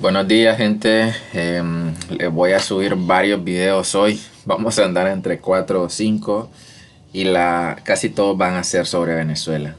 Buenos días, gente. Les voy a subir varios videos hoy. Vamos a andar entre 4 o 5 y casi todos van a ser sobre Venezuela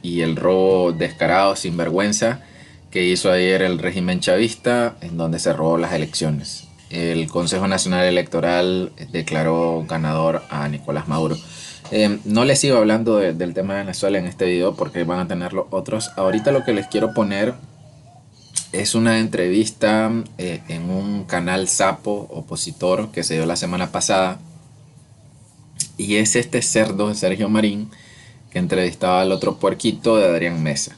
y el robo descarado, sin vergüenza, que hizo ayer el régimen chavista, en donde se robó las elecciones. El Consejo Nacional Electoral declaró ganador a Nicolás Maduro. No les sigo hablando del tema de Venezuela en este video porque van a tenerlo otros. Ahorita lo que les quiero poner es una entrevista en un canal Sapo opositor que se dio la semana pasada. Y es este cerdo de Sergio Marín que entrevistaba al otro puerquito de Adrián Mesa.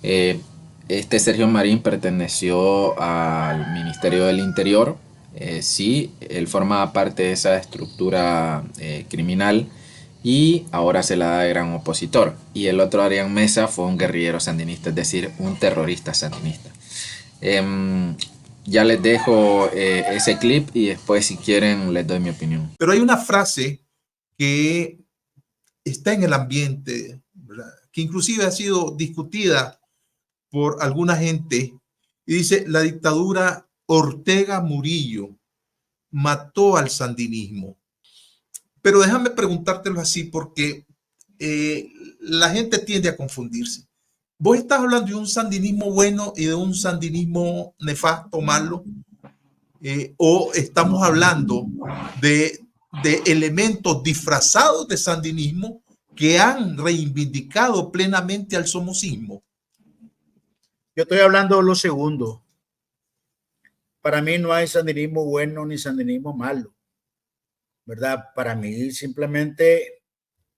Eh, este Sergio Marín perteneció al Ministerio del Interior. Sí, él formaba parte de esa estructura criminal y ahora se la da de gran opositor. Y el otro Adrián Mesa fue un guerrillero sandinista, es decir, un terrorista sandinista. Em, ya les dejo ese clip y después si quieren les doy mi opinión. Pero hay una frase que está en el ambiente, ¿verdad?, que inclusive ha sido discutida por alguna gente y dice: la dictadura Ortega Murillo mató al sandinismo. Pero déjame preguntártelo así porque la gente tiende a confundirse. ¿Vos estás hablando de un sandinismo bueno y de un sandinismo nefasto, malo? ¿O estamos hablando de elementos disfrazados de sandinismo que han reivindicado plenamente al somocismo? Yo estoy hablando de lo segundo. Para mí no hay sandinismo bueno ni sandinismo malo, ¿verdad? Para mí simplemente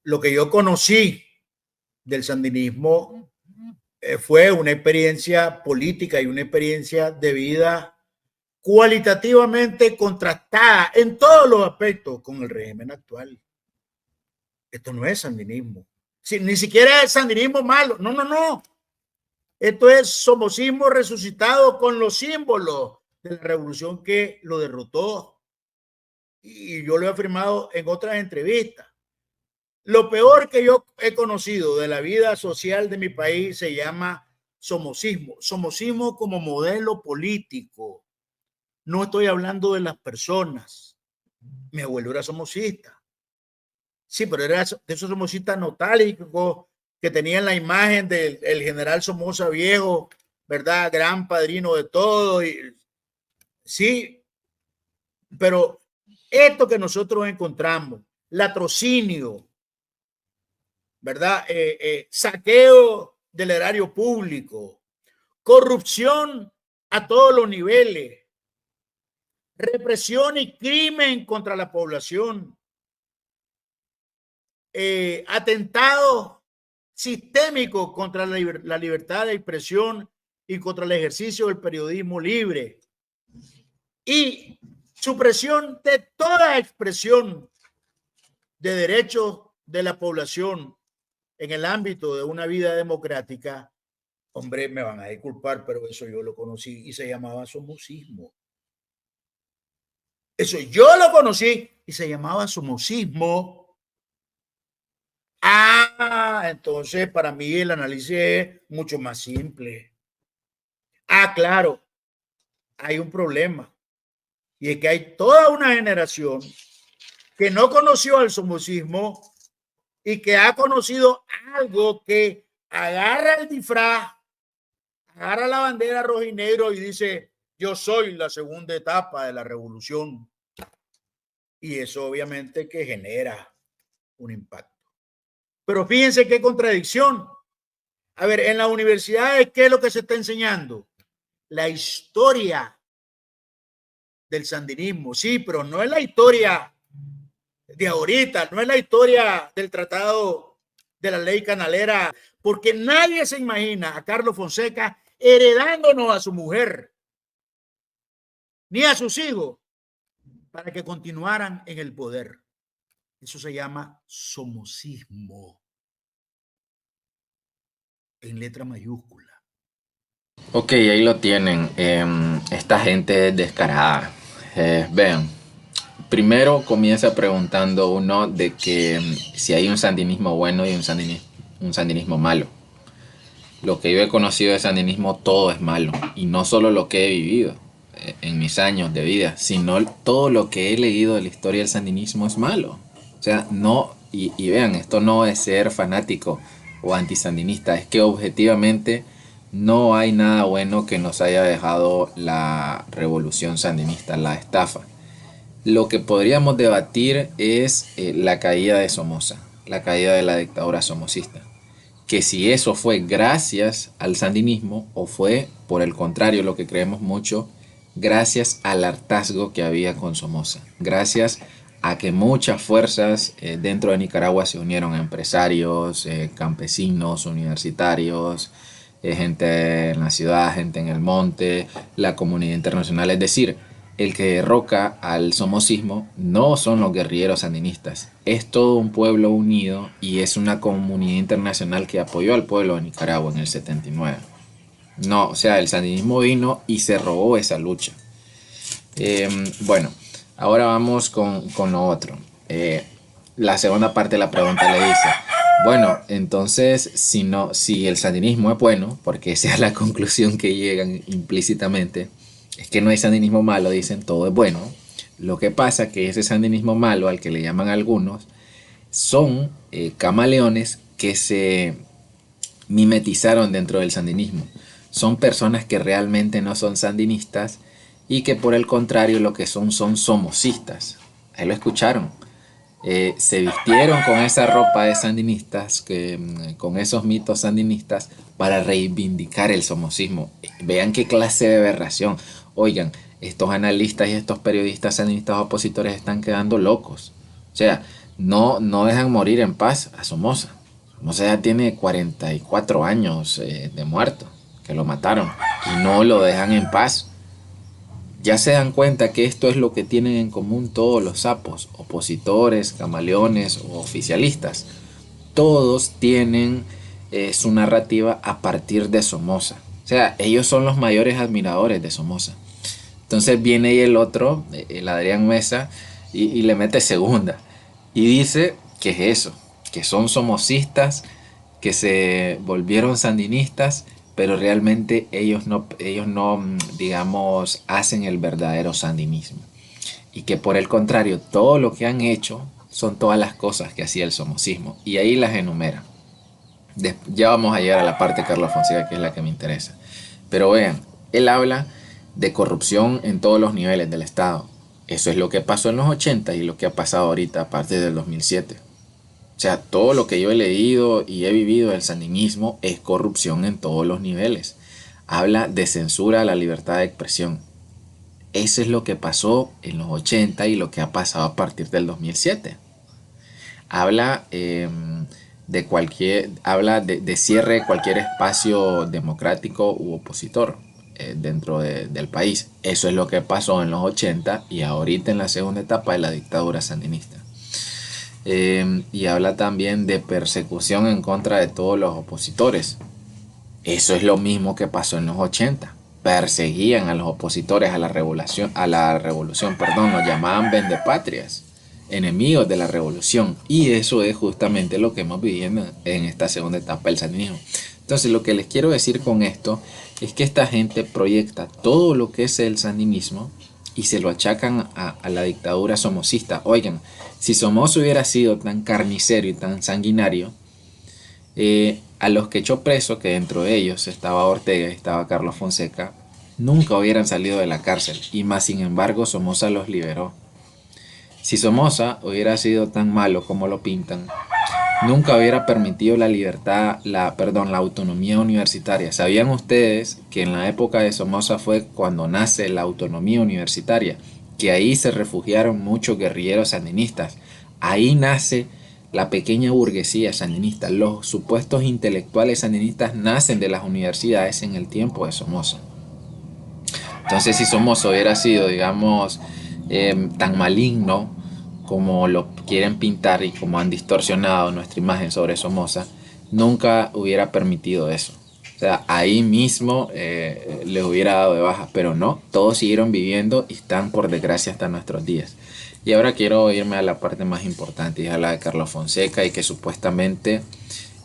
lo que yo conocí del sandinismo fue una experiencia política y una experiencia de vida cualitativamente contrastada en todos los aspectos con el régimen actual. Esto no es sandinismo. Ni siquiera es sandinismo malo. No, no, no. Esto es somocismo resucitado con los símbolos de la revolución que lo derrotó. Y yo lo he afirmado en otras entrevistas. Lo peor que yo he conocido de la vida social de mi país se llama somocismo. Somocismo como modelo político. No estoy hablando de las personas. Mi abuelo era somocista. Sí, pero era de esos somocistas nostálgicos que tenían la imagen del general Somoza Viejo, ¿verdad? Gran padrino de todo. Sí, pero esto que nosotros encontramos, latrocinio, ¿verdad? Saqueo del erario público, corrupción a todos los niveles, represión y crimen contra la población, atentados sistémicos contra la libertad de expresión y contra el ejercicio del periodismo libre y supresión de toda expresión de derechos de la población en el ámbito de una vida democrática. Hombre, me van a disculpar, pero eso yo lo conocí y se llamaba somocismo. Eso yo lo conocí y se llamaba somocismo. Entonces para mí el análisis es mucho más simple. Claro, hay un problema y es que hay toda una generación que no conoció el somocismo y que ha conocido algo que agarra el disfraz, agarra la bandera rojo y negro y dice: yo soy la segunda etapa de la revolución. Y eso obviamente que genera un impacto. Pero fíjense qué contradicción. A ver, en las universidades, ¿qué es lo que se está enseñando? La historia del sandinismo. Sí, pero no es la historia de ahorita, no es la historia del tratado de la ley canalera, porque nadie se imagina a Carlos Fonseca heredándonos a su mujer ni a sus hijos para que continuaran en el poder. Eso se llama somocismo en letra mayúscula. Ok, ahí lo tienen. Esta gente es descarada. Vean, primero comienza preguntando uno de que si hay un sandinismo bueno y un sandinismo malo. lo que yo he conocido de sandinismo, todo es malo. Y no solo lo que he vivido en mis años de vida, sino todo lo que he leído de la historia del sandinismo es malo. O sea, no, y vean, esto no es ser fanático o antisandinista, es que objetivamente no hay nada bueno que nos haya dejado la revolución sandinista, la estafa. Lo que podríamos debatir es la caída de Somoza, la caída de la dictadura somocista. Que si eso fue gracias al sandinismo o fue, por el contrario, lo que creemos mucho, gracias al hartazgo que había con Somoza. Gracias a que muchas fuerzas dentro de Nicaragua se unieron, empresarios, campesinos, universitarios, gente en la ciudad, gente en el monte, la comunidad internacional. Es decir, el que derroca al somocismo no son los guerrilleros sandinistas, es todo un pueblo unido y es una comunidad internacional que apoyó al pueblo de Nicaragua en el 79. No, o sea, el sandinismo vino y se robó esa lucha. Bueno, ahora vamos con lo otro. La segunda parte de la pregunta le dice, bueno, entonces si el sandinismo es bueno, porque esa es la conclusión que llegan implícitamente, es que no hay sandinismo malo, dicen todo es bueno. Lo que pasa es que ese sandinismo malo, al que le llaman algunos, son camaleones que se mimetizaron dentro del sandinismo. Son personas que realmente no son sandinistas y que por el contrario lo que son somocistas. Ahí lo escucharon. Se vistieron con esa ropa de sandinistas, con esos mitos sandinistas para reivindicar el somocismo. Vean qué clase de aberración. Oigan, estos analistas y estos periodistas sandinistas opositores están quedando locos. O sea, no dejan morir en paz a Somoza. Somoza ya tiene 44 años de muerto, que lo mataron, y no lo dejan en paz. Ya se dan cuenta que esto es lo que tienen en común todos los sapos, opositores, camaleones o oficialistas. Todos tienen su narrativa a partir de Somoza. O sea, ellos son los mayores admiradores de Somoza. Entonces viene ahí el otro, el Adrián Mesa, y le mete segunda. Y dice que es eso, que son somocistas, que se volvieron sandinistas, pero realmente ellos no, digamos, hacen el verdadero sandinismo. Y que por el contrario, todo lo que han hecho son todas las cosas que hacía el somocismo. Y ahí las enumera. Ya vamos a llegar a la parte de Carlos Fonseca, que es la que me interesa. Pero vean, él habla de corrupción en todos los niveles del Estado. Eso es lo que pasó en los 80 y lo que ha pasado ahorita a partir del 2007. O sea, todo lo que yo he leído y he vivido del sandinismo es corrupción en todos los niveles. Habla de censura a la libertad de expresión. Eso es lo que pasó en los 80 y lo que ha pasado a partir del 2007. Habla de cierre de cualquier espacio democrático u opositor dentro del país. Eso es lo que pasó en los 80 y ahorita en la segunda etapa de la dictadura sandinista. Y habla también de persecución en contra de todos los opositores. Eso es lo mismo que pasó en los 80. Perseguían a los opositores a la revolución, los llamaban vendepatrias, enemigos de la revolución. Y eso es justamente lo que hemos vivido en esta segunda etapa del sandinismo. Entonces, lo que les quiero decir con esto es que esta gente proyecta todo lo que es el sandinismo y se lo achacan a la dictadura somocista. Oigan, si Somoza hubiera sido tan carnicero y tan sanguinario, a los que echó preso, que dentro de ellos estaba Ortega y estaba Carlos Fonseca, nunca hubieran salido de la cárcel, y más sin embargo Somoza los liberó. Si Somoza hubiera sido tan malo como lo pintan, nunca hubiera permitido la libertad, la autonomía universitaria. ¿Sabían ustedes que en la época de Somoza fue cuando nace la autonomía universitaria? Que ahí se refugiaron muchos guerrilleros sandinistas. Ahí nace la pequeña burguesía sandinista. Los supuestos intelectuales sandinistas nacen de las universidades en el tiempo de Somoza. Entonces, si Somoza hubiera sido, digamos, tan maligno como lo quieren pintar y como han distorsionado nuestra imagen sobre Somoza, nunca hubiera permitido eso. O sea, ahí mismo les hubiera dado de baja, pero no, todos siguieron viviendo y están por desgracia hasta nuestros días. Y ahora quiero irme a la parte más importante, y a la de Carlos Fonseca, y que supuestamente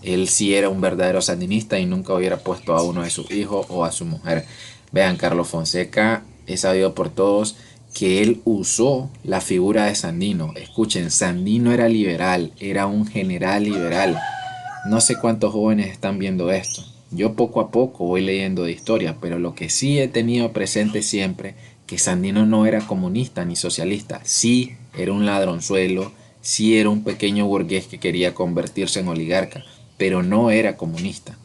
Él sí era un verdadero sandinista y nunca hubiera puesto a uno de sus hijos o a su mujer. Vean, Carlos Fonseca es sabido por todos que él usó la figura de Sandino. Escuchen, Sandino era liberal, era un general liberal. No sé cuántos jóvenes están viendo esto. Yo poco a poco voy leyendo de historia, pero lo que sí he tenido presente siempre, que Sandino no era comunista ni socialista. Sí era un ladronzuelo, sí era un pequeño burgués que quería convertirse en oligarca, pero no era comunista.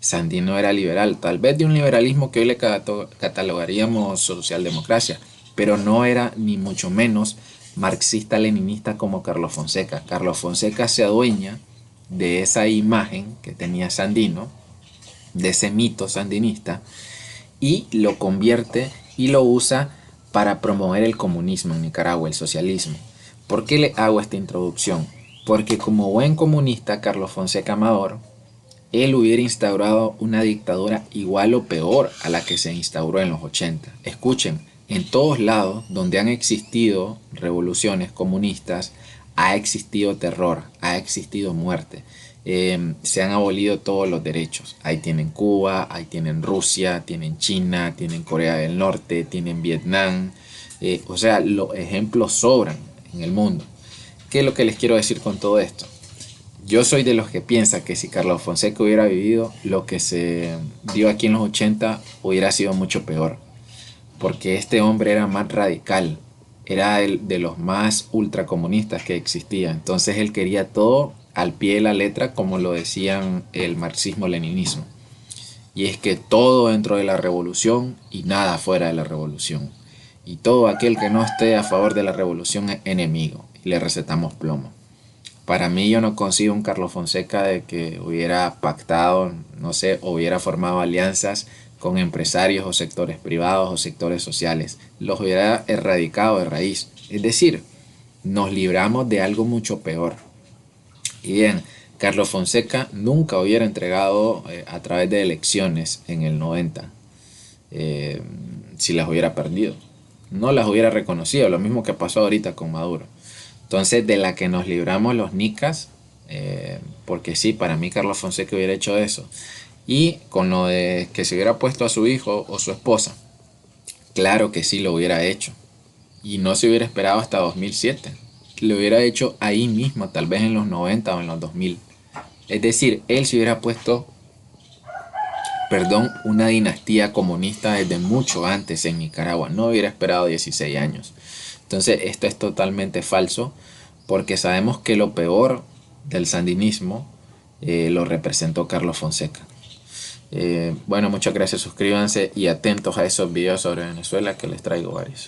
Sandino era liberal, tal vez de un liberalismo que hoy le catalogaríamos socialdemocracia, pero no era ni mucho menos marxista-leninista como Carlos Fonseca. Carlos Fonseca se adueña de esa imagen que tenía Sandino, de ese mito sandinista, y lo convierte y lo usa para promover el comunismo en Nicaragua, el socialismo. ¿Por qué le hago esta introducción? Porque como buen comunista, Carlos Fonseca Amador, él hubiera instaurado una dictadura igual o peor a la que se instauró en los 80. Escuchen, en todos lados donde han existido revoluciones comunistas, ha existido terror, ha existido muerte. Se han abolido todos los derechos. Ahí tienen Cuba, ahí tienen Rusia, tienen China, tienen Corea del Norte, tienen Vietnam. O sea, los ejemplos sobran en el mundo. ¿Qué es lo que les quiero decir con todo esto? Yo soy de los que piensa que si Carlos Fonseca hubiera vivido, lo que se dio aquí en los 80 hubiera sido mucho peor. Porque este hombre era más radical, era el de los más ultracomunistas que existía. Entonces él quería todo al pie de la letra, como lo decían el marxismo-leninismo. Y es que todo dentro de la revolución y nada fuera de la revolución. Y todo aquel que no esté a favor de la revolución es enemigo. Y le recetamos plomo. Para mí yo no consigo un Carlos Fonseca de que hubiera pactado, no sé, o hubiera formado alianzas con empresarios o sectores privados o sectores sociales. Los hubiera erradicado de raíz. Es decir, nos libramos de algo mucho peor. Y bien, Carlos Fonseca nunca hubiera entregado a través de elecciones en el 90, si las hubiera perdido. No las hubiera reconocido, lo mismo que pasó ahorita con Maduro. Entonces, de la que nos libramos los nicas, porque sí, para mí Carlos Fonseca hubiera hecho eso. Y con lo de que se hubiera puesto a su hijo o su esposa, claro que sí lo hubiera hecho. Y no se hubiera esperado hasta 2007. Lo hubiera hecho ahí mismo, tal vez en los 90 o en los 2000. Es decir, él se hubiera puesto, una dinastía comunista desde mucho antes en Nicaragua. No hubiera esperado 16 años. Entonces esto es totalmente falso porque sabemos que lo peor del sandinismo lo representó Carlos Fonseca. Bueno, muchas gracias, suscríbanse y atentos a esos videos sobre Venezuela que les traigo varios.